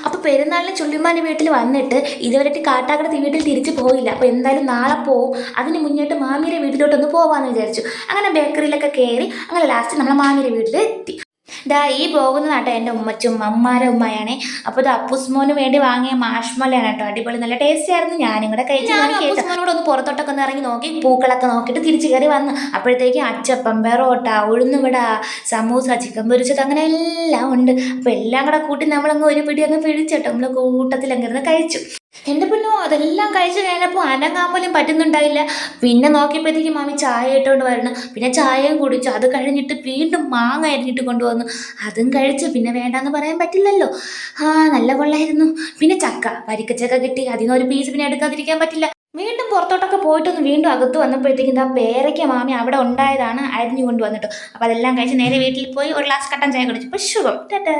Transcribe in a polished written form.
അപ്പോൾ പെരുന്നാളിന് ചുള്ളിമാൻ്റെ വീട്ടിൽ വന്നിട്ട് ഇതുവരെയായിട്ട് കാട്ടാക്കട വീട്ടിൽ തിരിച്ച് പോയില്ല. അപ്പോൾ എന്തായാലും നാളെ പോവും. അതിന് മുന്നേട്ട് മാമിയുടെ വീട്ടിലോട്ടൊന്ന് പോകാമെന്ന് വിചാരിച്ചു. അങ്ങനെ ബേക്കറിയിലൊക്കെ കയറി അങ്ങനെ ലാസ്റ്റ് നമ്മളെ മാമിയുടെ വീട്ടിൽ എത്തി. ഈ പോകുന്നതാട്ടോ എൻ്റെ ഉമ്മച്ചും അമ്മാരെ ഉമ്മയാണേ. അപ്പോൾ ഇത് അപ്പുസ്മോന് വേണ്ടി വാങ്ങിയ മാഷ്മലയാണ് കേട്ടോ. അടിപൊളി നല്ല ടേസ്റ്റ് ആയിരുന്നു. ഞാനും കൂടെ കഴിച്ചു. അപ്പുസ്മോനോട് ഒന്ന് പുറത്തോട്ടൊക്കെ ഒന്ന് ഇറങ്ങി നോക്കി പൂക്കളൊക്കെ നോക്കിയിട്ട് തിരിച്ചു കയറി വന്ന്. അപ്പോഴത്തേക്കും അച്ചപ്പം, പെറോട്ട, ഉഴുന്നുവട, സമൂസ, ചിക്കൻ പൊരിച്ചത് അങ്ങനെ എല്ലാം ഉണ്ട്. അപ്പോൾ എല്ലാം കൂടെ കൂട്ടി നമ്മളങ്ങ് ഒരു പിടി അങ്ങ് പിടിച്ചിട്ടോ നമ്മൾ കൂട്ടത്തിൽ അങ്ങിരുന്ന് കഴിച്ചു. എൻ്റെ പൊന്നോ, അതെല്ലാം കഴിച്ച് കഴിഞ്ഞപ്പോൾ അനങ്ങാൻ പോലും പറ്റുന്നുണ്ടായില്ല. പിന്നെ നോക്കിയപ്പോഴത്തേക്കും മാമി ചായ ഇട്ടുകൊണ്ട് വരണം. പിന്നെ ചായയും കുടിച്ചു. അത് കഴിഞ്ഞിട്ട് വീണ്ടും മാങ്ങ അരിഞ്ഞിട്ട് കൊണ്ടുവന്നു. അതും കഴിച്ചു. പിന്നെ വേണ്ടാന്ന് പറയാൻ പറ്റില്ലല്ലോ. നല്ല കൊള്ളായിരുന്നു. പിന്നെ ചക്ക, വരിക്കച്ചക്ക കിട്ടി. അതിനൊരു പീസ് പിന്നെ എടുക്കാതിരിക്കാൻ പറ്റില്ല. വീണ്ടും പുറത്തോട്ടൊക്കെ പോയിട്ടൊന്ന് വീണ്ടും അകത്ത് വന്നപ്പോഴത്തേക്കും പേരയ്ക്ക മാമി അവിടെ ഉണ്ടായതാണ് അരിഞ്ഞു കൊണ്ടുവന്നിട്ടോ. അപ്പോൾ അതെല്ലാം കഴിച്ച് നേരെ വീട്ടിൽ പോയി ഒരു ഗ്ലാസ് കട്ടൻ ചായ കുടിച്ചു. ഇപ്പോൾ ശുഭം. ടാറ്റാ.